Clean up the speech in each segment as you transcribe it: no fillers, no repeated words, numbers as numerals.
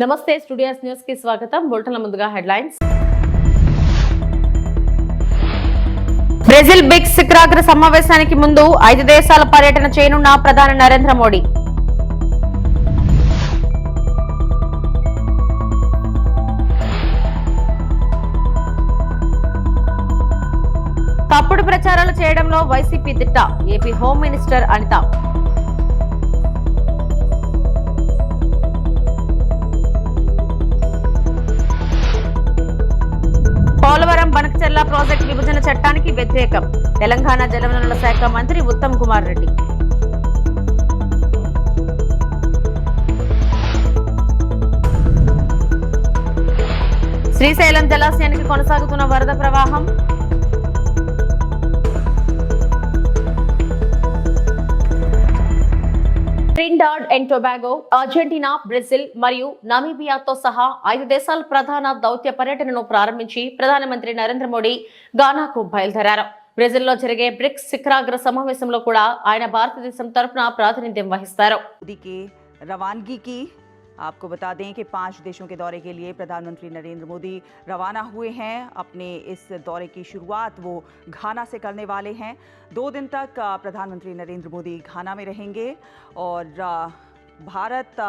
నమస్తే studios news కి స్వాగతం. బులెటిన్ల ముందుగా హెడ్లైన్స్. బ్రెజిల్ బ్రిక్స్ శిఖరాగ్ర సమావేశానికి ముందు 5 దేశాల పర్యటన చేయనున్న ప్రధాని నరేంద్ర మోడీ. తప్పుడు ప్రచారాలు చేయడంలో వైసీపీ దిట్ట, AP home minister Anitha. Polavaram Banakacherla project విభజన చట్టానికి వ్యతిరేకం, తెలంగాణ జలవనరుల శాఖ మంత్రి ఉత్తమ్ కుమార్ రెడ్డి. శ్రీశైలం జలాశయానికి కొనసాగుతున్న వరద ప్రవాహం. Trinidad and Tobago, Argentina, Brazil మరియు నమీబియాతో సహా 5 దేశాల ప్రధాన దౌత్య పర్యటనను ప్రారంభించి ప్రధానమంత్రి నరేంద్ర మోడీ గానాకు బయలుదేరారు. బ్రెజిల్లో జరిగే బ్రిక్స్ శిఖరాగ్ర సమావేశంలో కూడా ఆయన భారతదేశం తరఫున ప్రాతినిధ్యం వహిస్తారు. आपको बता दें कि 5 देशों के दौरे के लिए प्रधानमंत्री नरेंद्र मोदी रवाना हुए हैं. अपने इस दौरे की शुरुआत वो घाना से करने वाले हैं. 2 दिन तक प्रधानमंत्री नरेंद्र मोदी घाना में रहेंगे और भारत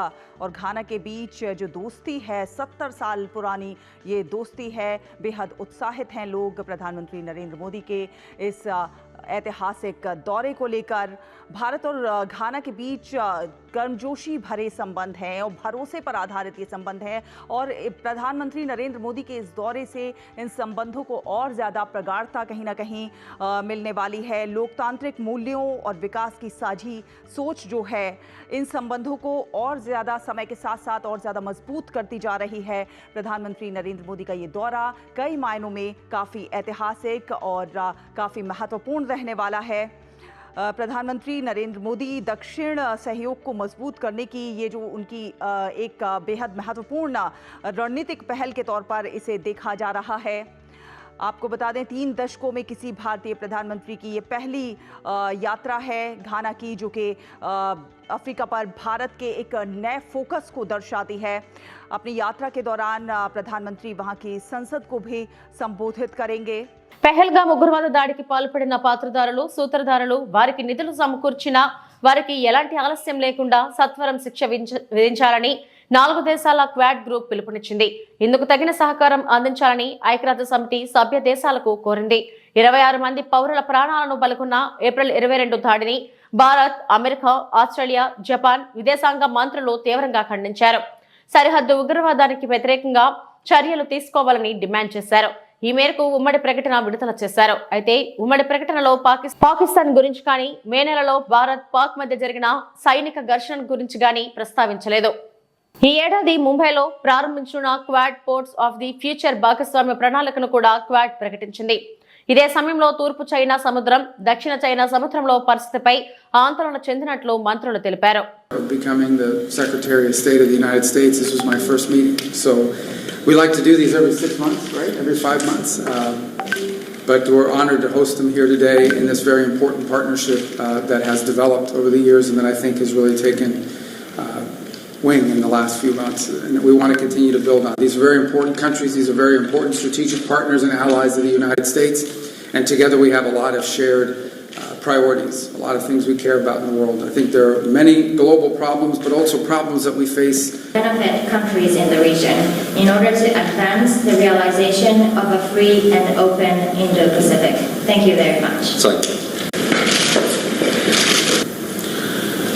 और घाना के बीच जो दोस्ती है 70 साल पुरानी ये दोस्ती है. बेहद उत्साहित हैं लोग प्रधानमंत्री नरेंद्र मोदी के इस ऐतिहासिक दौरे को लेकर. भारत और घाना के बीच गर्मजोशी भरे संबंध हैं और भरोसे पर आधारित ये संबंध है और प्रधानमंत्री नरेंद्र मोदी के इस दौरे से इन संबंधों को और ज़्यादा प्रगाढ़ता कहीं ना कहीं मिलने वाली है. लोकतांत्रिक मूल्यों और विकास की साझी सोच जो है इन संबंधों को और ज़्यादा समय के साथ साथ और ज़्यादा मजबूत करती जा रही है. प्रधानमंत्री नरेंद्र मोदी का ये दौरा कई मायनों में काफ़ी ऐतिहासिक और काफ़ी महत्वपूर्ण रहने वाला है. प्रधानमंत्री नरेंद्र मोदी दक्षिण सहयोग को मजबूत करने की ये जो उनकी एक बेहद महत्वपूर्ण रणनीतिक पहल के तौर पर इसे देखा जा रहा है. आपको बता दें 3 दशकों में किसी भारतीय प्रधानमंत्री की ये पहली यात्रा है घाना की, जो कि अफ्रीका पर भारत के एक नए फोकस को दर्शाती है. अपनी यात्रा के दौरान प्रधानमंत्री वहां की संसद को भी संबोधित करेंगे. పెహల్గాం ఉగ్రవాద దాడికి పాల్పడిన పాత్రధారులు, సూత్రధారులు, వారికి నిధులు సమకూర్చిన వారికి ఎలాంటి ఆలస్యం లేకుండా సత్వరం శిక్ష విధించాలని 4 దేశాల క్వాడ్ గ్రూప్ పిలుపునిచ్చింది. ఇందుకు తగిన సహకారం అందించాలని ఐక్యరాజ్య సమితి సభ్య దేశాలకు కోరింది. 26 మంది పౌరుల ప్రాణాలను బలికొన్న ఏప్రిల్ 22 దాడిని భారత్, అమెరికా, ఆస్ట్రేలియా, జపాన్ విదేశాంగ మంత్రులు తీవ్రంగా ఖండించారు. సరిహద్దు ఉగ్రవాదానికి వ్యతిరేకంగా చర్యలు తీసుకోవాలని డిమాండ్ చేశారు. ఈ మేరకు ఉమ్మడి ప్రకటన విడుదల చేశారు. అయితే ఉమ్మడి ప్రకటనలో పాకిస్తాన్ గురించి కానీ, మే నెలలో భారత్ పాక్ మధ్య జరిగిన సైనిక ఘర్షణ గురించి కానీ ప్రస్తావించలేదు. ఈ ఏడాది ముంబైలో ప్రారంభించిన quad ports of the future భాగస్వామ్య ప్రణాళికను కూడా క్వాడ్ ప్రకటించింది. ఇదే సమయంలో తూర్పు చైనా సముద్రం, దక్షిణ చైనా సముద్రంలో పరిస్థితిపై ఆందోళన చెందినట్లు మంత్రులు తెలిపారు. Becoming the Secretary of State of the United States, this was my first meeting. So we like to do these every 6 months, right? Every 5 months. But we're honored to host them here today in this very important partnership that has developed over the years and that I think has really taken wing in the last few months, and we want to continue to build on. These are very important countries. These are very important strategic partners and allies of the United States, and together we have a lot of shared priorities, a lot of things we care about in the world. I think there are many global problems, but also problems that we face. Benefit countries in the region in order to advance the realization of a free and open Indo-Pacific. Thank you very much. Thank you.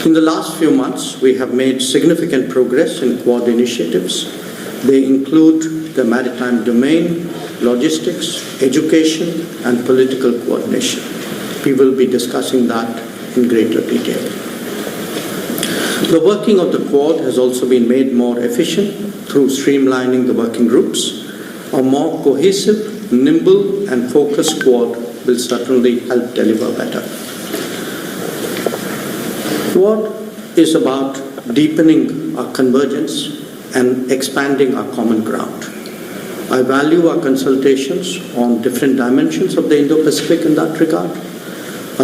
In the last few months, we have made significant progress in Quad initiatives. They include the maritime domain, logistics, education, and political coordination. We will be discussing that in greater detail. The working of the Quad has also been made more efficient through streamlining the working groups. A more cohesive, nimble, and focused Quad will certainly help deliver better. Quad is about deepening our convergence and expanding our common ground. I value our consultations on different dimensions of the Indo-Pacific in that regard.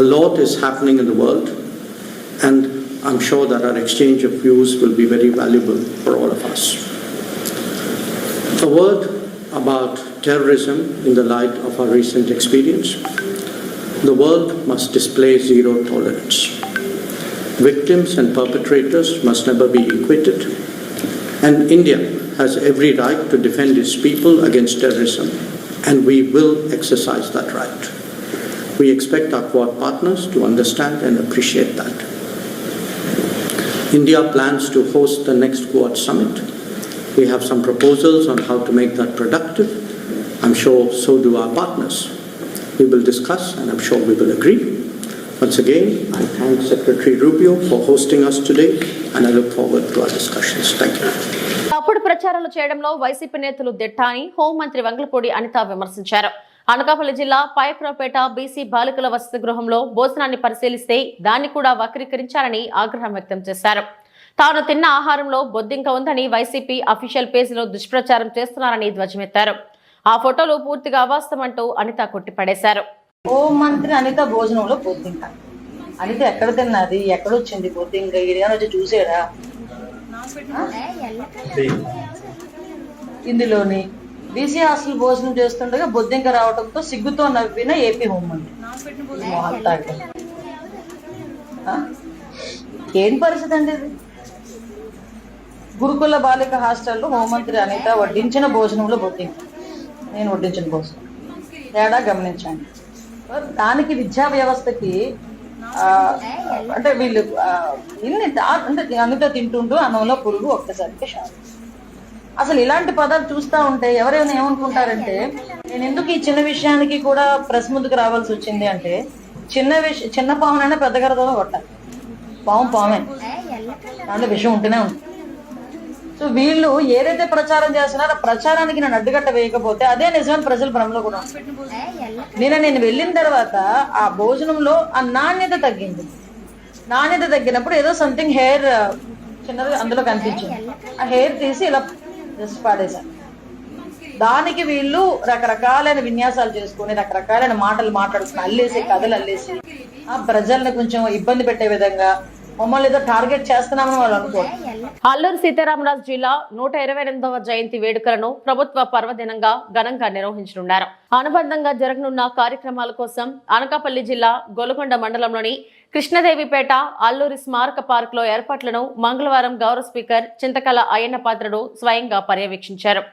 A lot is happening in the world, and I'm sure that our exchange of views will be very valuable for all of us. A word about terrorism in the light of our recent experience. The world must display zero tolerance. Victims and perpetrators must never be acquitted, and India has every right to defend its people against terrorism, and we will exercise that right. We expect our Quad partners to understand and appreciate that. India plans to host the next Quad summit. We have some proposals on how to make that productive. I'm sure so do our partners. We will discuss, and I'm sure we will agree. Once again, I thank Secretary Rubio for hosting us today, and I look forward to our discussions. Thank you. తప్పుడు ప్రచారాలు చేయడంలో YCP నేతలు దిట్ట అని హోంమంత్రి వంగలపూడి అనిత విమర్శించారు. అనకాపల్లి జిల్లా పాయక్రావుపేట BC బాలికల వసతి గృహంలో భోజనాన్ని పరిశీలిస్తే దాన్ని కూడా వక్రీకరించారని ఆగ్రహం వ్యక్తం చేశారు. తాను తిన్న ఆహారంలో బొద్దింక ఉందని వైసీపీ అఫీషియల్ పేజీలో దుష్ప్రచారం చేస్తున్నారని ధ్వజమెత్తారు. ఆ ఫోటోలు పూర్తిగా అవాస్తవమంటూ అనిత కొట్టిపడేశారు. హోంమంత్రి అనిత భోజనంలో బొద్దింక. అనిత ఎక్కడ తిన్నది, ఎక్కడొచ్చింది బొద్దింక? ఈడిగానే వచ్చి చూసాడా? ఇందులోని బీసీ హాస్టల్ భోజనం చేస్తుండగా బొద్దింక రావడంతో సిగ్గుతో నవ్విన ఏపీ హోంమంత్రి. ఏం పరిస్థితి అండి ఇది? గురుకుల బాలిక హాస్టల్లో హోంమంత్రి అనిత వడ్డించిన భోజనంలో బొద్దింక. నేను వడ్డించిన భోజనం తేడా గమనించండి. దానికి విద్యా వ్యవస్థకి అంటే వీళ్ళు ఇన్ని అంటే అనిత తింటుంటూ అన్నంలో పురుగు ఒక్కసారికి షాక్. అసలు ఇలాంటి పదాలు చూస్తూ ఉంటే ఎవరైనా ఏమనుకుంటారంటే, నేను ఎందుకు ఈ చిన్న విషయానికి కూడా ప్రెస్ ముందుకు రావాల్సి వచ్చింది అంటే, చిన్న పావునైనా పెద్ద గరతో కొట్టాలి. పామే దాంట్లో విషయం ఉంటూనే ఉంది. సో వీళ్ళు ఏదైతే ప్రచారం చేస్తున్నారో ప్రచారానికి నేను అడ్డుగట్ట వేయకపోతే అదే నిజమైన ప్రజల భ్రమలో కూడా. నేను వెళ్ళిన తర్వాత ఆ భోజనంలో ఆ నాణ్యత తగ్గింది. నాణ్యత తగ్గినప్పుడు ఏదో సంథింగ్ హెయిర్ చిన్నది అందులో కనిపించింది. ఆ హెయిర్ తీసి ఇలా జస్ట్ పాడేశారు. దానికి వీళ్ళు రకరకాలైన విన్యాసాలు చేసుకుని రకరకాలైన మాటలు మాట్లాడుకుని అల్లేసి కథలు అల్లేసి ఆ ప్రజల్ని కొంచెం ఇబ్బంది పెట్టే విధంగా మమ్మల్ని ఏదో టార్గెట్ చేస్తున్నామని వాళ్ళు అనుకోరు. అల్లూరు సీతారామరాజు జిల్లా 128వ జయంతి వేడుకలను ప్రభుత్వ పర్వదినంగా ఘనంగా నిర్వహించనున్నారు. అనుబంధంగా జరగనున్న కార్యక్రమాల కోసం అనకాపల్లి జిల్లా గొలుగొండ మండలంలోని కృష్ణదేవిపేట అల్లూరి స్మారక పార్క్ లో ఏర్పాట్లను మంగళవారం గౌరవ స్పీకర్ చింతకల అయ్యన్న పాత్రుడు స్వయంగా పర్యవేక్షించారు.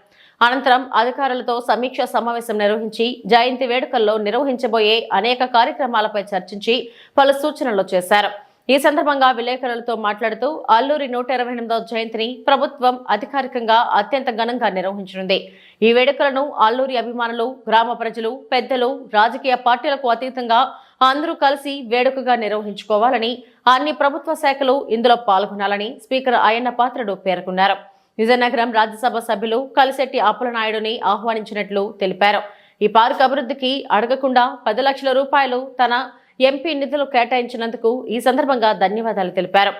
అనంతరం అధికారులతో సమీక్ష సమావేశం నిర్వహించి జయంతి వేడుకల్లో నిర్వహించబోయే అనేక కార్యక్రమాలపై చర్చించి పలు సూచనలు చేశారు. ఈ సందర్భంగా విలేకరులతో మాట్లాడుతూ అల్లూరి 128వ జయంతిని ప్రభుత్వం అధికారికంగా అత్యంత ఘనంగా నిర్వహించనుంది. ఈ వేడుకలను అల్లూరి అభిమానులు, గ్రామ ప్రజలు, పెద్దలు, రాజకీయ పార్టీలకు అతీతంగా అందరూ కలిసి వేడుకగా నిర్వహించుకోవాలని, అన్ని ప్రభుత్వ శాఖలు ఇందులో పాల్గొనాలని స్పీకర్ అయ్యన్న పాత్రుడు పేర్కొన్నారు. విజయనగరం రాజ్యసభ సభ్యులు కలిశెట్టి అప్పలనాయుడుని ఆహ్వానించినట్లు తెలిపారు. ఈ పార్క్ అభివృద్ధికి అడగకుండా 10 లక్షల రూపాయలు తన ఎంపీ నిధులు కేటాయించినందుకు ఈ సందర్భంగా ధన్యవాదాలు తెలిపారు.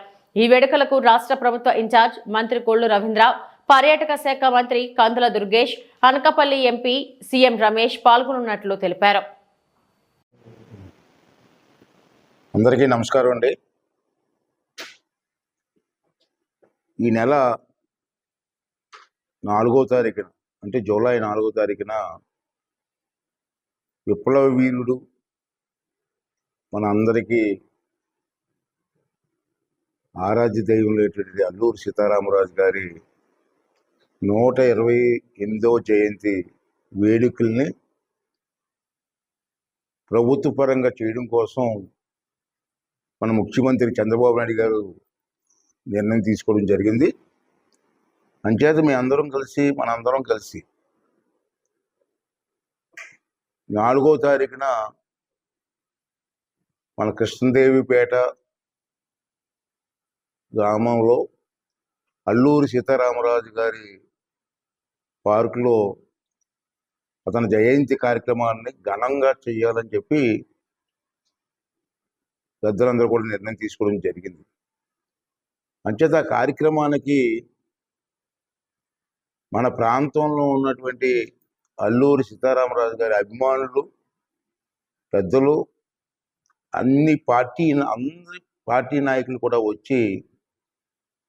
ఈ వేడుకలకు రాష్ట్ర ప్రభుత్వ ఇన్ఛార్జ్ మంత్రి కొల్లు రవీంద్ర, పర్యాటక శాఖ మంత్రి కందుల దుర్గేష్, అనకాపల్లి ఎంపీ సీఎం రమేష్ పాల్గొనున్నట్లు తెలిపారు. అందరికీ నమస్కారం అండి. ఈ నెల 4వ తారీఖున అంటే జూలై 4వ తారీఖున విప్లవ వీరుడు మన అందరికీ ఆరాధ్య దైవమైనటువంటి అల్లూరి సీతారామరాజు గారి 128వ జయంతి వేడుకల్ని ప్రభుత్వ పరంగా చేయడం కోసం మన ముఖ్యమంత్రి చంద్రబాబు నాయుడు గారు నిర్ణయం తీసుకోవడం జరిగింది. అంచేత మనందరం కలిసి 4వ తారీఖున మన కృష్ణదేవిపేట గ్రామంలో అల్లూరి సీతారామరాజు గారి పార్కులో అతని జయంతి కార్యక్రమాన్ని ఘనంగా చేయాలని చెప్పి పెద్దలందరూ కూడా నిర్ణయం తీసుకోవడం జరిగింది. అంచేత ఆ కార్యక్రమానికి మన ప్రాంతంలో ఉన్నటువంటి అల్లూరి సీతారామరాజు గారి అభిమానులు, పెద్దలు, అందరి పార్టీ నాయకులు కూడా వచ్చి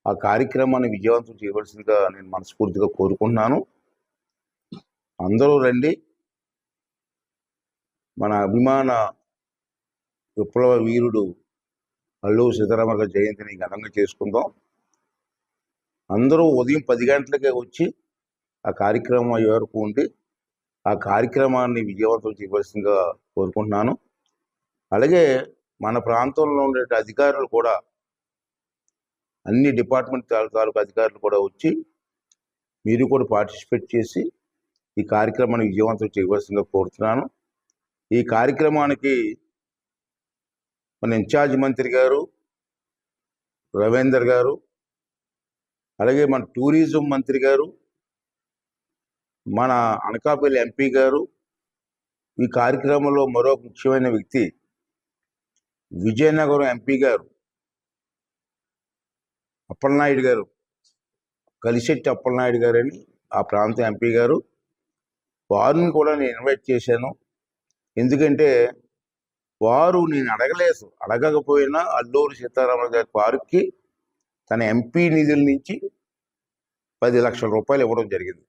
ఆ కార్యక్రమాన్ని విజయవంతం చేయవలసిందిగా నేను మనస్ఫూర్తిగా కోరుకుంటున్నాను. అందరూ రండి, మన అభిమాన విప్లవ వీరుడు అల్లూరి సీతారామరాజు జయంతిని ఘనంగా చేసుకుందాం. అందరూ ఉదయం 10 గంటలకే వచ్చి ఆ కార్యక్రమం అయ్యే వరకు ఉండి ఆ కార్యక్రమాన్ని విజయవంతం చేయవలసిందిగా కోరుకుంటున్నాను. అలాగే మన ప్రాంతంలో ఉండే అధికారులు కూడా, అన్ని డిపార్ట్మెంట్ తాలూకు అధికారులు కూడా వచ్చి మీరు కూడా పార్టిసిపేట్ చేసి ఈ కార్యక్రమాన్ని విజయవంతం చేయవలసిందిగా కోరుతున్నాను. ఈ కార్యక్రమానికి మన ఇన్ఛార్జ్ మంత్రి గారు రవీందర్ గారు, అలాగే మన టూరిజం మంత్రి గారు, మన అనకాపల్లి ఎంపీ గారు, ఈ కార్యక్రమంలో మరో ముఖ్యమైన వ్యక్తి విజయనగరం ఎంపీ గారు అప్పలనాయుడు గారు, కలిశెట్టి అప్పలనాయుడు గారు అని ఆ ప్రాంత ఎంపీ గారు, వారిని కూడా నేను ఇన్వైట్ చేశాను. ఎందుకంటే వారు నేను అడగకపోయినా అల్లూరి సీతారామరాజు గారి పార్క్కి తన ఎంపీ నిధుల నుంచి 10 లక్షల రూపాయలు ఇవ్వడం జరిగింది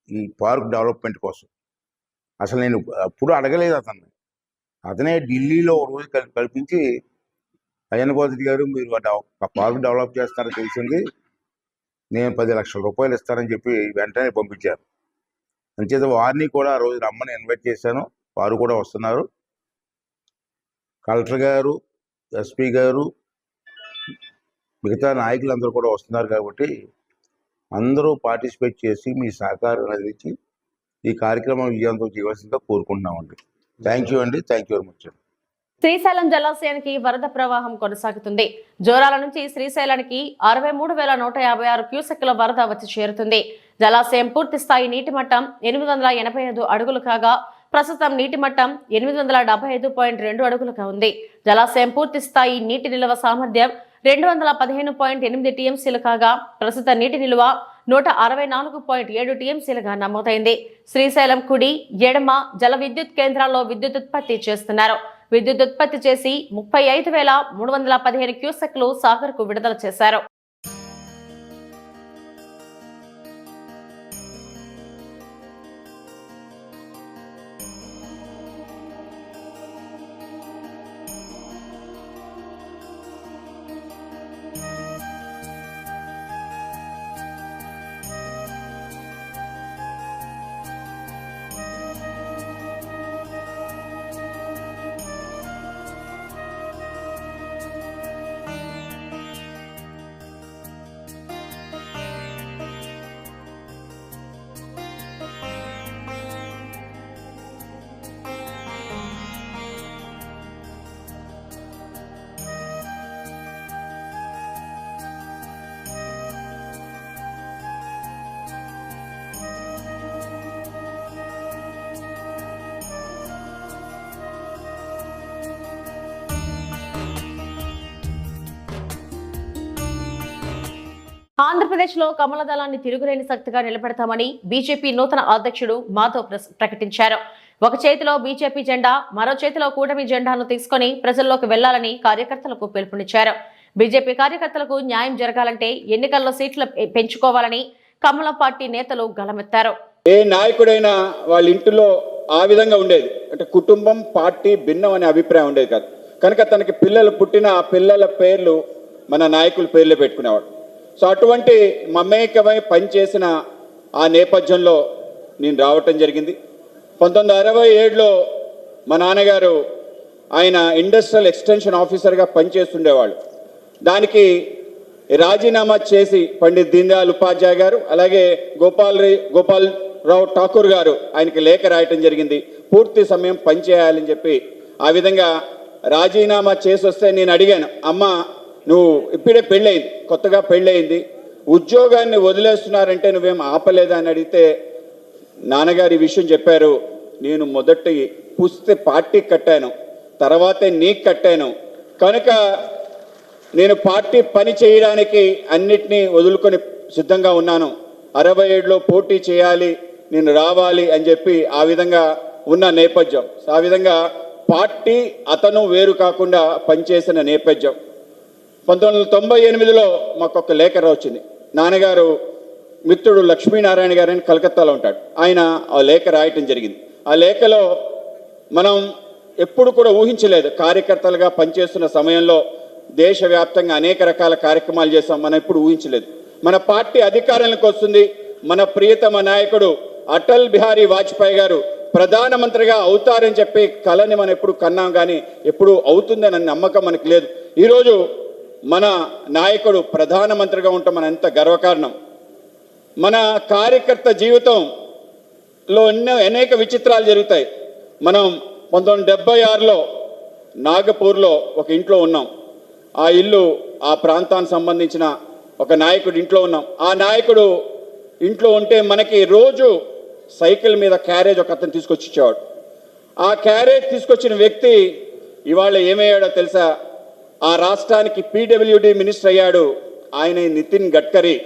ఈ పార్క్ డెవలప్మెంట్ కోసం. అసలు నేను అప్పుడు అడగలేదు అతనే ఢిల్లీలో ఒక రోజు కల్పించి, అయ్యన్న పాత్రుడు గారు మీరు ఆ పార్క్ డెవలప్ చేస్తారని తెలిసింది, నేను 10 లక్షల రూపాయలు ఇస్తానని చెప్పి వెంటనే పంపించారు. అంచేత వారిని కూడా ఆ రోజు రమ్మని ఇన్వైట్ చేశాను, వారు కూడా వస్తున్నారు. కలెక్టర్ గారు, ఎస్పీ గారు, మిగతా నాయకులందరూ కూడా వస్తున్నారు. కాబట్టి అందరూ పార్టిసిపేట్ చేసి మీ సహకారం అందించి ఈ కార్యక్రమం విజయవంతం చేయవలసిందిగా కోరుకుంటున్నామండి. థ్యాంక్ యూ అండి. Thank you very much. Srisailam జలాశయానికి వరద ప్రవాహం కొనసాగుతుంది. జోరాల నుంచి శ్రీశైలానికి 63,156 క్యూసెక్కుల వరద వచ్చి చేరుతుంది. జలాశయం పూర్తి స్థాయి నీటి మట్టం 885 అడుగులు కాగా ప్రస్తుతం నీటి మట్టం 875.2 అడుగులుగా ఉంది. జలాశయం పూర్తి స్థాయి నీటి నిల్వ సామర్థ్యం 215.8 టీఎంసీలు కాగా ప్రస్తుత నీటి నిల్వ 164.7 టీఎంసీలుగా నమోదైంది. శ్రీశైలం కుడి, ఎడమ జల విద్యుత్ కేంద్రాల్లో విద్యుత్ ఉత్పత్తి చేస్తున్నారు. విద్యుత్ ఉత్పత్తి చేసి 35,315 క్యూసెక్లు సాగర్కు విడుదల చేశారు. ఆంధ్రప్రదేశ్లో కమల దళాన్ని తిరుగులేని శక్తిగా నిలబెడతామని బీజేపీ నూతన అధ్యక్షుడు మాధవ్ ప్రకటించారు. ఒక చేతిలో బీజేపీ జెండా, మరో చేతిలో కూటమి జెండాను తీసుకుని ప్రజల్లోకి వెళ్లాలని కార్యకర్తలకు పిలుపునిచ్చారు. బీజేపీ కార్యకర్తలకు న్యాయం జరగాలంటే ఎన్నికల్లో సీట్లు పెంచుకోవాలని కమల పార్టీ నేతలు గళమెత్తారు. ఏ నాయకుడైనా వాళ్ళ ఇంటిలో ఆ విధంగా ఉండేది, అంటే కుటుంబం పార్టీ భిన్నం అనే అభిప్రాయం ఉండేది కాదు. కనుక తనకి పిల్లలు పుట్టిన ఆ పిల్లల పేర్లు మన నాయకుల పేర్లే పెట్టుకునేవాడు. సో అటువంటి మమేకమై పనిచేసిన ఆ నేపథ్యంలో నేను రావటం జరిగింది. 1967లో మా నాన్నగారు ఆయన ఇండస్ట్రియల్ ఎక్స్టెన్షన్ ఆఫీసర్గా పనిచేస్తుండేవాళ్ళు. దానికి రాజీనామా చేసి పండిత్ దీన్ దయాళ్ ఉపాధ్యాయ గారు, అలాగే గోపాల్ రావు ఠాకూర్ గారు ఆయనకి లేఖ రాయటం జరిగింది, పూర్తి సమయం పనిచేయాలని చెప్పి. ఆ విధంగా రాజీనామా చేసి వస్తే నేను అడిగాను, అమ్మ నువ్వు ఇప్పుడే పెళ్ళయింది, కొత్తగా పెళ్ళయింది, ఉద్యోగాన్ని వదిలేస్తున్నారంటే నువ్వేం ఆపలేదా అని అడిగితే నాన్నగారు ఈ విషయం చెప్పారు. నేను మొదటి పుస్తే పార్టీకి కట్టాను, తర్వాతే నీకు కట్టాను, కనుక నేను పార్టీ పని చేయడానికి అన్నిటినీ వదులుకొని సిద్ధంగా ఉన్నాను. 67లో పోటీ చేయాలి, నేను రావాలి అని చెప్పి ఆ విధంగా ఉన్న నేపథ్యం. ఆ విధంగా పార్టీ అతను వేరు కాకుండా పనిచేసిన నేపథ్యం. 1998లో మాకు ఒక లేఖ వచ్చింది. నాన్నగారు మిత్రుడు లక్ష్మీనారాయణ గారని కలకత్తాలో ఉంటాడు. ఆయన ఆ లేఖ రాయటం జరిగింది. ఆ లేఖలో మనం ఎప్పుడు కూడా ఊహించలేదు, కార్యకర్తలుగా పనిచేస్తున్న సమయంలో దేశవ్యాప్తంగా అనేక రకాల కార్యక్రమాలు చేస్తాం, మనం ఎప్పుడు ఊహించలేదు. మన పార్టీ అధికారంలోకి వస్తుంది, మన ప్రియతమ నాయకుడు అటల్ బిహారీ వాజ్పేయి గారు ప్రధానమంత్రిగా అవుతారని చెప్పి కలని మనం ఎప్పుడు కన్నాం, కానీ ఎప్పుడు అవుతుందని నమ్మకం మనకు లేదు. ఈరోజు మన నాయకుడు ప్రధానమంత్రిగా ఉండటం మన ఎంత గర్వకారణం. మన కార్యకర్త జీవితంలో అనేక విచిత్రాలు జరుగుతాయి. మనం 1976లో నాగపూర్లో ఒక ఇంట్లో ఉన్నాం. ఆ ఇల్లు ఆ ప్రాంతానికి సంబంధించిన ఒక నాయకుడు ఇంట్లో ఉన్నాం. ఆ నాయకుడు ఇంట్లో ఉంటే మనకి రోజు సైకిల్ మీద క్యారేజ్ ఒక అతను తీసుకొచ్చి ఇచ్చేవాడు. ఆ క్యారేజ్ తీసుకొచ్చిన వ్యక్తి ఇవాళ ఏమయ్యాడో తెలుసా? ఆ రాష్ట్రానికి పీడబ్ల్యూడీ మినిస్టర్ అయ్యాడు. ఆయన నితిన్ గడ్కరీ.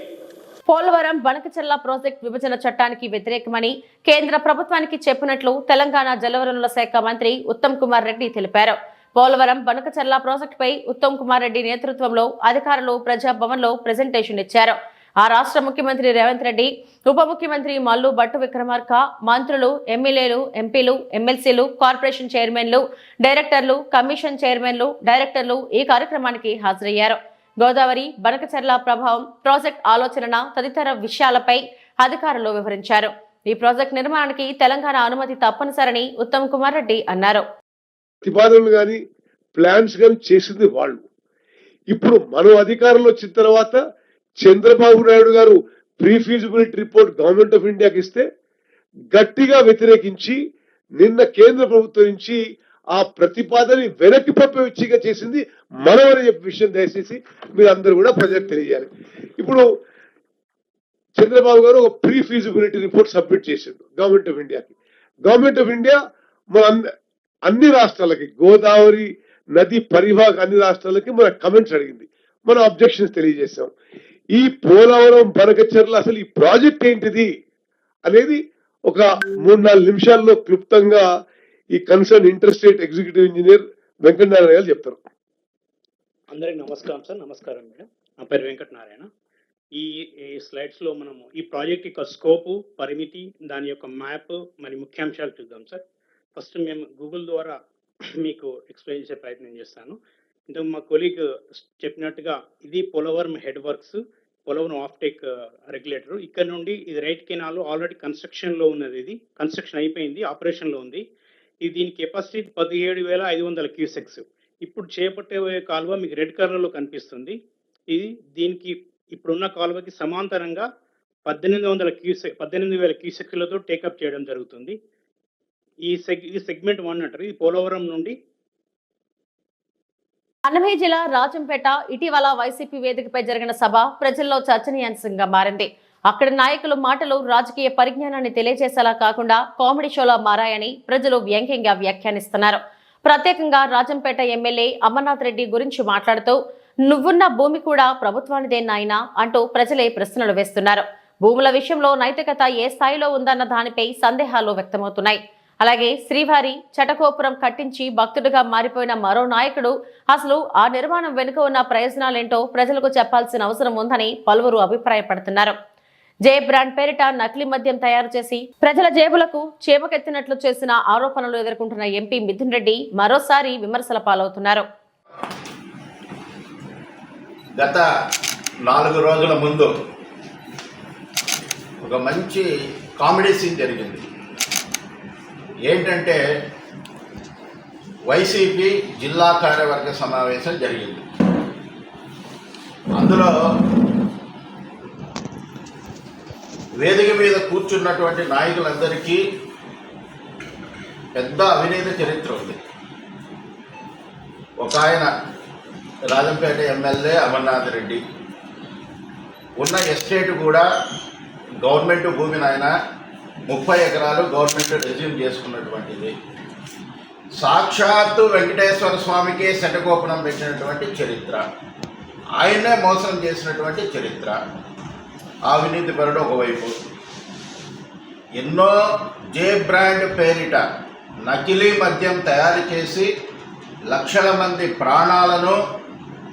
పోలవరం బనకచెర్ల ప్రాజెక్ట్ విభజన చట్టానికి వ్యతిరేకమని కేంద్ర ప్రభుత్వానికి చెప్పినట్లు తెలంగాణ జలవనరుల శాఖ మంత్రి ఉత్తమ్ కుమార్ రెడ్డి తెలిపారు. పోలవరం బనకచెర్ల ప్రాజెక్టుపై ఉత్తమ్ కుమార్ రెడ్డి నేతృత్వంలో అధికారులు ప్రజాభవన్లో ప్రెజెంటేషన్ ఇచ్చారు. ఆ రాష్ట్ర ముఖ్యమంత్రి రేవంత్ రెడ్డి, ఉప ముఖ్యమంత్రి మల్లు భట్టు విక్రమార్క, మంత్రులు, ఎమ్మెల్యేలు, ఎంపీలు, ఎమ్మెల్సీలు, కార్పొరేషన్ చైర్మన్లు, డైరెక్టర్లు, కమిషన్ చైర్మన్లు, డైరెక్టర్లు ఈ కార్యక్రమానికి హాజరయ్యారు. గోదావరి బనకచెర్ల ప్రభావం, ప్రాజెక్ట్ ఆలోచన తదితర విషయాలపై అధికారులు వివరించారు. ఈ ప్రాజెక్ట్ నిర్మాణానికి తెలంగాణ అనుమతి తప్పనిసరని ఉత్తమ్ కుమార్ రెడ్డి అన్నారు. ప్రతిపాదనలు కానీ ప్లాన్స్ కానీ చేసింది వాళ్ళు. ఇప్పుడు మనం అధికారంలో వచ్చిన తర్వాత చంద్రబాబు నాయుడు గారు pre feasibility report government of ఇండియాకి ఇస్తే గట్టిగా వ్యతిరేకించి నిన్న కేంద్ర ప్రభుత్వం నుంచి ఆ ప్రతిపాదన వెనక్కి పంపించిగా చేసింది మనం అని చెప్పే విషయం దయచేసి మీరు అందరూ కూడా ప్రజలకు తెలియజేయాలి. ఇప్పుడు చంద్రబాబు గారు ఒక ప్రీ ఫీజిబిలిటీ రిపోర్ట్ సబ్మిట్ చేసిండు గవర్నమెంట్ ఆఫ్ ఇండియాకి. గవర్నమెంట్ ఆఫ్ ఇండియా మన అన్ని రాష్ట్రాలకి, గోదావరి నది పరివాహక అన్ని రాష్ట్రాలకి మన కమెంట్స్ అడిగింది, మనం అబ్జెక్షన్స్ తెలియజేశాం. ఈ పోలవరం బనకచెర్ల అసలు ఈ ప్రాజెక్ట్ ఏంటిది అనేది ఒక 3-4 నిమిషాల్లో క్లుప్తంగా ఈ concern inter state executive engineer Venkatanarayana గారు చెప్తారు. అందరికి నమస్కారం సార్. నమస్కారం మేడం. నా పేరు వెంకటనారాయణ. ఈ స్లైడ్స్లో మనము ఈ ప్రాజెక్ట్ యొక్క స్కోపు, పరిమితి, దాని యొక్క మ్యాప్ మరి ముఖ్యాంశాలు చూద్దాం సార్. ఫస్ట్ మేము గూగుల్ ద్వారా మీకు ఎక్స్ప్లెయిన్ చేసే ప్రయత్నం చేస్తాను. ఇంతకు మా కొలీగ్ చెప్పినట్టుగా ఇది Polavaram head works, Polavaram offtake regulator. ఇక్కడ నుండి ఇది రైట్ కెనాల్ ఆల్రెడీ కన్స్ట్రక్షన్లో ఉన్నది. ఇది కన్స్ట్రక్షన్ అయిపోయింది, ఆపరేషన్లో ఉంది. ఇది దీని కెపాసిటీ 17,500 క్యూసెక్స్. ఇప్పుడు చేపట్టే కాలువ మీకు రెడ్ కలర్లో కనిపిస్తుంది. ఇది దీనికి ఇప్పుడున్న కాలువకి సమాంతరంగా 18,000 క్యూసెక్లతో టేకప్ చేయడం జరుగుతుంది. ఇది సెగ్మెంట్ 1 అంటారు. ఇది పోలవరం నుండి అన్నమయ్య జిల్లా రాజంపేట ఇటీవల వైసీపీ వేదికపై జరిగిన సభ ప్రజల్లో చర్చనీయాంశంగా మారింది. అక్కడి నాయకుల మాటలు రాజకీయ పరిజ్ఞానాన్ని తెలియజేసేలా కాకుండా కామెడీ షోలా మారాయని ప్రజలు వ్యంగ్యంగా వ్యాఖ్యానిస్తున్నారు. ప్రత్యేకంగా రాజంపేట ఎమ్మెల్యే అమర్నాథ్ రెడ్డి గురించి మాట్లాడుతూ నువ్వున్న భూమి కూడా ప్రభుత్వానిదే నాయనా అంటూ ప్రజలే ప్రశ్నలు వేస్తున్నారు. భూముల విషయంలో నైతికత ఏ స్థాయిలో ఉందన్న దానిపై సందేహాలు వ్యక్తమవుతున్నాయి. అలాగే శ్రీవారి చటకోపురం కట్టించి భక్తుడిగా మారిపోయిన మరో నాయకుడు అసలు ఆ నిర్మాణం వెనుక ఉన్న ప్రయోజనాలేంటో ప్రజలకు చెప్పాల్సిన అవసరం ఉందని పలువురు అభిప్రాయపడుతున్నారు. జే బ్రాండ్ పేరిట నకిలీ మద్యం తయారు చేసి ప్రజల జేబులకు చేమకెత్తినట్లు చేసిన ఆరోపణలు ఎదుర్కొంటున్న ఎంపీ మిథున్ రెడ్డి మరోసారి విమర్శల పాలవుతున్నారు. గత 4 రోజుల ముందు ఒక మంచి కామెడీ సీన్ జరిగింది. ఏంటంటే వైసీపీ జిల్లా కార్యవర్గ సమావేశం జరిగింది. అందులో వేదిక మీద కూర్చున్నటువంటి నాయకులందరికీ పెద్ద అవినీతి చరిత్ర ఉంది. ఒక ఆయన రాజంపేట ఎమ్మెల్యే అమర్నాథ్ రెడ్డి, ఉన్న ఎస్టేట్ కూడా గవర్నమెంట్ భూమి, ఆయన 30 ఎకరాలు గవర్నమెంట్ రెజ్యూమ్ చేసుకున్నటువంటిది. సాక్షాత్తు వెంకటేశ్వర స్వామికి శటకోపనం పెట్టినటువంటి చరిత్ర, ఆయన్నే మోసం చేసినటువంటి చరిత్ర. అవినీతి పరుడు ఒకవైపు, ఎన్నో జే బ్రాండ్ పేరిట నకిలీ మద్యం తయారు చేసి లక్షల మంది ప్రాణాలను,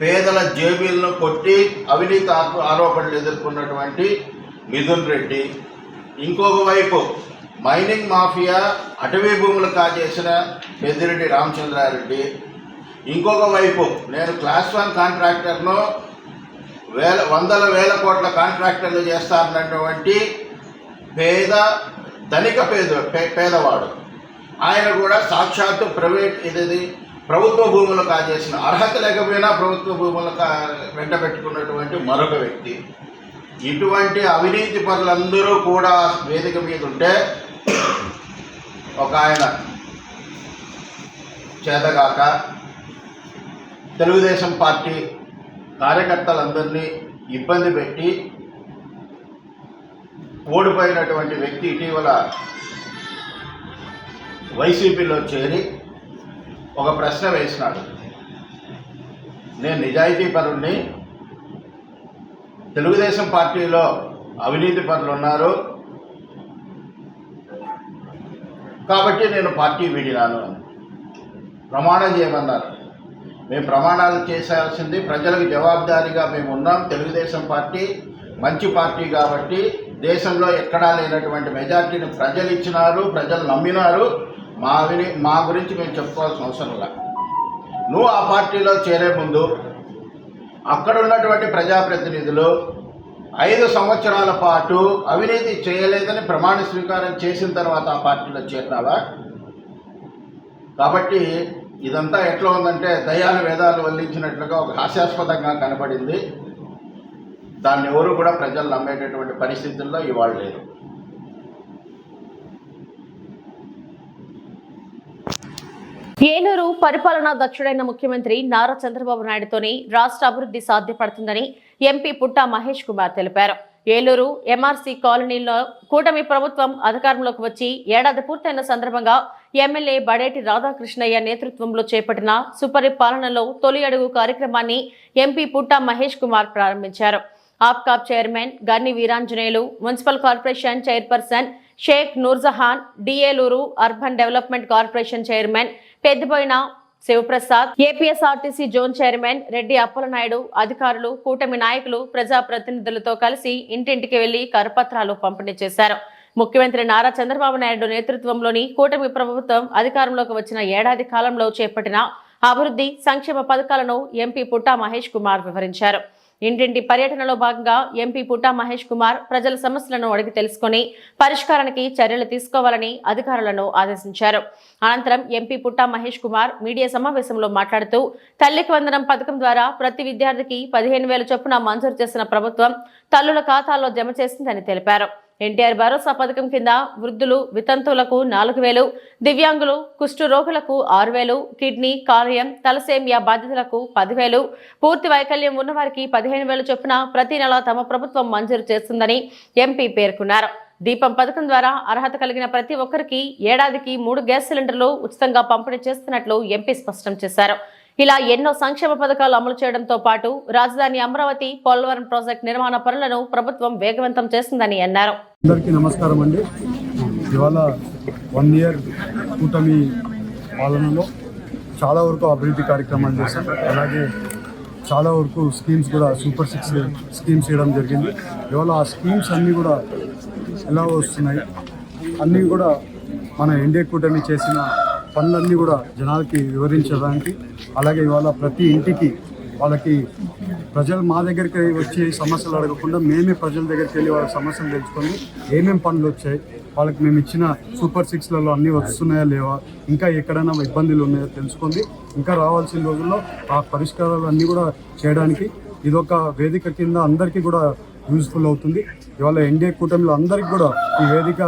పేదల జేబులను కొట్టి అవినీతి ఆరోపణలు ఎదుర్కొన్నటువంటి మిథున్ రెడ్డి, ఇంకొక వైపు మైనింగ్ మాఫియా అటవీ భూములు కాజేసిన పెద్దిరెడ్డి రామచంద్రారెడ్డి, ఇంకొక వైపు నేను క్లాస్ 1 కాంట్రాక్టర్ను వందల వేల కోట్ల కాంట్రాక్టర్లు చేస్తారన్నటువంటి పేదవాడు ఆయన కూడా సాక్షాత్తు ప్రభుత్వ భూములు కాజేసిన అర్హత లేకపోయినా ప్రభుత్వ భూములు వెంట పెట్టుకున్నటువంటి మరొక వ్యక్తి. ఇటువంటి అవినీతి పరులందరూ కూడా వేదిక మీద ఉంటే ఒక ఆయన చేతగాక తెలుగుదేశం పార్టీ కార్యకర్తలందరినీ ఇబ్బంది పెట్టి ఓడిపోయినటువంటి వ్యక్తి ఇటీవల వైసీపీలో చేరి ఒక ప్రశ్న వేసినాడు. నేను నిజాయితీ పరుణ్ణి, తెలుగుదేశం పార్టీలో అవినీతి పరులు ఉన్నారు కాబట్టి నేను పార్టీ వీడినాను. ప్రమాణం చేయమన్నారు. మేము ప్రమాణాలు చేయాల్సింది ప్రజలకు జవాబుదారీగా మేము ఉన్నాం. తెలుగుదేశం పార్టీ మంచి పార్టీ కాబట్టి దేశంలో ఎక్కడా లేనటువంటి మెజార్టీని ప్రజలు ఇచ్చినారు, ప్రజలు నమ్మినారు. మా గురించి మేము చెప్పుకోవాల్సిన అవసరం లేదు. నువ్వు ఆ పార్టీలో చేరే ముందు అక్కడ ఉన్నటువంటి ప్రజాప్రతినిధులు 5 సంవత్సరాల పాటు అవినీతి చేయలేదని ప్రమాణ స్వీకారం చేసిన తర్వాత ఆ పార్టీలో చేరినావా? కాబట్టి ఇదంతా ఎట్లా ఉందంటే దయాలు వేదాలు వల్లించినట్లుగా ఒక హాస్యాస్పదంగా కనబడింది. దాన్ని ఎవరు కూడా ప్రజలు నమ్మేటటువంటి పరిస్థితుల్లో ఇవాళ లేరు. ఏలూరు పరిపాలనా దక్షుడైన ముఖ్యమంత్రి నారా చంద్రబాబు నాయుడుతోనే రాష్ట్ర అభివృద్ధి సాధ్యపడుతుందని ఎంపీ పుట్టా మహేష్ కుమార్ తెలిపారు. ఏలూరు ఎంఆర్సీ కాలనీలో కూటమి ప్రభుత్వం అధికారంలోకి వచ్చి ఏడాది పూర్తయిన సందర్భంగా ఎమ్మెల్యే బడేటి రాధాకృష్ణయ్య నేతృత్వంలో చేపట్టిన సుపరిపాలనలో తొలి అడుగు కార్యక్రమాన్ని ఎంపీ పుట్టా మహేష్ కుమార్ ప్రారంభించారు. APCOB chairman Ganni Veeranjaneyulu, municipal corporation chairperson Sheikh Noorjahan, డిఏలూరు urban development corporation chairman Peddaboina Sivaprasad, APSRTC zone chairman Reddy Appalanaidu, అధికారులు, కూటమి నాయకులు, ప్రజాప్రతినిధులతో కలిసి ఇంటింటికి వెళ్లి కరపత్రాలు పంపిణీ చేశారు. ముఖ్యమంత్రి నారా చంద్రబాబు నాయుడు నేతృత్వంలోని కూటమి ప్రభుత్వం అధికారంలోకి వచ్చిన ఏడాది కాలంలో చేపట్టిన అభివృద్ధి సంక్షేమ పథకాలను ఎంపీ పుట్టా మహేష్ కుమార్ వివరించారు. ఇంటింటి పర్యటనలో భాగంగా ఎంపీ పుట్టా మహేష్ కుమార్ ప్రజల సమస్యలను అడిగి తెలుసుకుని పరిష్కారానికి చర్యలు తీసుకోవాలని అధికారులను ఆదేశించారు. అనంతరం ఎంపీ పుట్టా మహేష్ కుమార్ మీడియా సమావేశంలో మాట్లాడుతూ తల్లికి వందనం పథకం ద్వారా ప్రతి విద్యార్థికి 15,000 చొప్పున మంజూరు చేసిన ప్రభుత్వం తల్లుల ఖాతాల్లో జమ చేసిందని తెలిపారు. ఎన్టీఆర్ భరోసా పథకం కింద వృద్ధులు, వితంతువులకు 4,000, దివ్యాంగులు, కుష్టు రోగులకు 6,000, కిడ్నీ, కాలేయం, తలసేమియా బాధితులకు 10,000, పూర్తి వైకల్యం ఉన్నవారికి 15,000 చొప్పున ప్రతి నెల తమ ప్రభుత్వం మంజూరు చేస్తుందని ఎంపీ పేర్కొన్నారు. దీపం పథకం ద్వారా అర్హత కలిగిన ప్రతి ఒక్కరికి ఏడాదికి 3 గ్యాస్ సిలిండర్లు ఉచితంగా పంపిణీ చేస్తున్నట్లు ఎంపీ స్పష్టం చేశారు. ఇలా ఎన్నో సంక్షేమ పథకాలు అమలు చేయడంతో పాటు రాజధాని అమరావతి, పోలవరం ప్రాజెక్టు నిర్మాణ పనులను ప్రభుత్వం వేగవంతం చేస్తుందని అన్నారు. అందరికీ నమస్కారం అండి. ఇవాళ 1 ఇయర్ కూటమి పాలనలో చాలా వరకు అభివృద్ధి కార్యక్రమాలు చేశాం. అలాగే చాలా వరకు స్కీమ్స్ కూడా సూపర్ 6 స్కీమ్స్ చేయడం జరిగింది. ఇవాళ ఆ స్కీమ్స్ అన్నీ కూడా ఎలా వస్తున్నాయి, అన్నీ కూడా మన ఎన్డీఏ కూటమి చేసిన పనులన్నీ కూడా జనాలకి వివరించడానికి, అలాగే ఇవాళ ప్రతి ఇంటికి వాళ్ళకి ప్రజలు మా దగ్గరికి వచ్చి సమస్యలు అడగకుండా మేమే ప్రజల దగ్గరికి వెళ్ళి వాళ్ళ సమస్యలు తెలుసుకొని ఏమేమి పనులు వచ్చాయి, వాళ్ళకి మేము ఇచ్చిన సూపర్ 6లలో అన్నీ వస్తున్నాయా లేవా, ఇంకా ఎక్కడైనా ఇబ్బందులు ఉన్నాయో తెలుసుకొని ఇంకా రావాల్సిన రోజుల్లో ఆ పరిష్కారాలు అన్నీ కూడా చేయడానికి ఇదొక వేదిక కింద అందరికీ కూడా యూజ్ఫుల్ అవుతుంది. ఇవాళ ఎన్డీఏ కూటమిలో అందరికీ కూడా ఈ వేదిక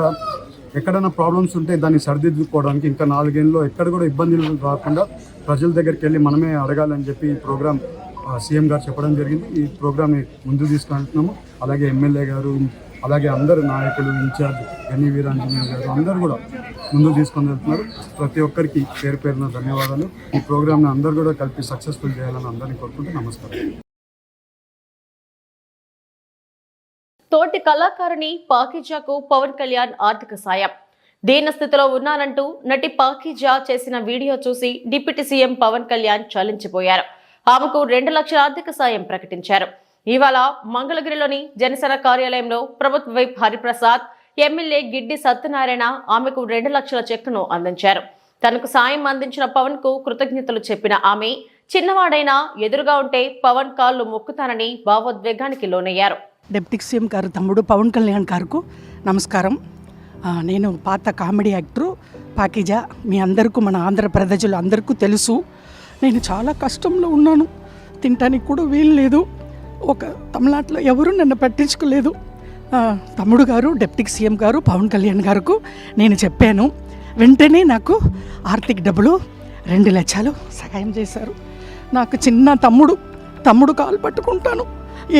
ఎక్కడైనా ప్రాబ్లమ్స్ ఉంటే దాన్ని సరిదిద్దుకోవడానికి ఇంకా 4 ఏళ్ళలో ఎక్కడ కూడా ఇబ్బందులు రాకుండా ప్రజల దగ్గరికి వెళ్ళి మనమే అడగాలని చెప్పి ఈ ప్రోగ్రామ్ సీఎం గారు చెప్పడం జరిగింది. ఈ ప్రోగ్రామ్ని ముందుకు తీసుకెళ్తున్నాము. అలాగే ఎమ్మెల్యే గారు, అలాగే అందరు నాయకులు, ఇన్ఛార్జ్ గన్ని వీరాంజనేయ గారు అందరూ కూడా ముందుకు తీసుకొని వెళ్తున్నారు. ప్రతి ఒక్కరికి పేరు పేరున ధన్యవాదాలు. ఈ ప్రోగ్రామ్ని అందరూ కూడా కలిపి సక్సెస్ఫుల్ చేయాలని అందరినీ కోరుకుంటూ నమస్కారం. తోటి కళాకారుని పాకీజాకు పవన్ కళ్యాణ్ ఆర్థిక సాయం. దీనస్థితిలో ఉన్నానంటూ నటి పాకీజా చేసిన వీడియో చూసి డిప్యూటీ సీఎం పవన్ కళ్యాణ్ చలించిపోయారు. ఆమెకు 2 లక్షల ఆర్థిక సాయం ప్రకటించారు. ఇవాళ మంగళగిరిలోని జనసేన కార్యాలయంలో ప్రభుత్వ వైప్ హరిప్రసాద్, ఎమ్మెల్యే గిడ్డి సత్యనారాయణ ఆమెకు 2 లక్షల చెక్కును అందించారు. తనకు సాయం అందించిన పవన్ కు కృతజ్ఞతలు చెప్పిన ఆమె, చిన్నవాడైనా ఎదురుగా ఉంటే పవన్ కాళ్ళు మొక్కుతానని భావోద్వేగానికి లోనయ్యారు. డిప్యూటీ సీఎం గారు తమ్ముడు పవన్ కళ్యాణ్ గారికి నమస్కారం. నేను పాత కామెడీ యాక్టరు పాకిజా. మీ అందరికీ, మన ఆంధ్ర ప్రజలు అందరికీ తెలుసు. నేను చాలా కష్టంలో ఉన్నాను. తినటానికి కూడా వీలు లేదు. ఒక తమిళనాడులో ఎవరు నన్ను పట్టించుకోలేదు. తమ్ముడు గారు, డిప్యూటీ సీఎం గారు పవన్ కళ్యాణ్ గారికి నేను చెప్పాను. వెంటనే నాకు ఆర్థిక డబ్బులు 2 లక్షలు సహాయం చేశారు. నాకు చిన్న తమ్ముడు కాలు పట్టుకుంటాను.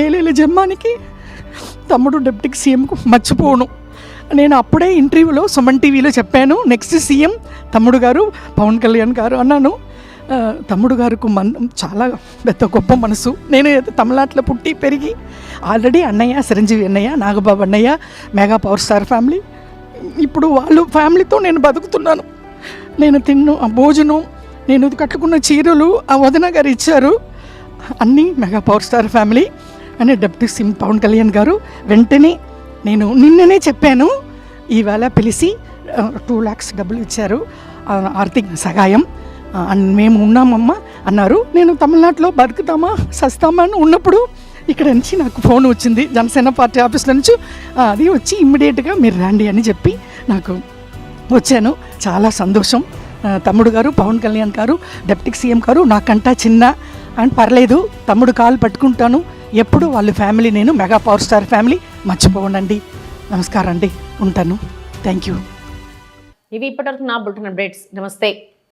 ఏలేల జన్మానికి తమ్ముడు డిప్యూటీ సీఎంకు మర్చిపోను. నేను అప్పుడే ఇంటర్వ్యూలో సుమన్ టీవీలో చెప్పాను, నెక్స్ట్ సీఎం తమ్ముడు గారు పవన్ కళ్యాణ్ గారు అన్నాను. తమ్ముడు గారికి చాలా పెద్ద గొప్ప మనసు. నేను తమిళనాడులో పుట్టి పెరిగి ఆల్రెడీ అన్నయ్య, చిరంజీవి అన్నయ్య, నాగబాబు అన్నయ్య, మెగా పవర్ స్టార్ ఫ్యామిలీ, ఇప్పుడు వాళ్ళు ఫ్యామిలీతో నేను బతుకుతున్నాను. నేను ఆ భోజనం, నేను కట్టుకున్న చీరలు ఆ వదిన గారు ఇచ్చారు. అన్నీ మెగా పవర్ స్టార్ ఫ్యామిలీ అని డిప్యూటీ సీఎం పవన్ కళ్యాణ్ గారు వెంటనే, నేను నిన్ననే చెప్పాను, ఈవేళ పిలిచి 2 lakhs డబ్బులు ఇచ్చారు ఆర్థిక సహాయం. మేము ఉన్నామమ్మా అన్నారు. నేను తమిళనాడులో బతుకుతామా సస్తామా అని ఉన్నప్పుడు ఇక్కడ నుంచి నాకు ఫోన్ వచ్చింది జనసేన పార్టీ ఆఫీస్లో నుంచి. అది వచ్చి ఇమ్మీడియట్గా మీరు రండి అని చెప్పి నాకు వచ్చాను. చాలా సంతోషం. తమ్ముడు గారు పవన్ కళ్యాణ్ గారు, డిప్యూటీ సీఎం గారు నాకంటా చిన్న అని పర్లేదు, తమ్ముడు కాలు పట్టుకుంటాను ఎప్పుడు. వాళ్ళ ఫ్యామిలీ, నేను మెగా పవర్ స్టార్ ఫ్యామిలీ మర్చిపోనండి. నమస్కారం అండి, ఉంటాను. Thank you. ఇవి ఇప్పటివరకు నా బులెటిన్ అప్డేట్స్. నమస్తే.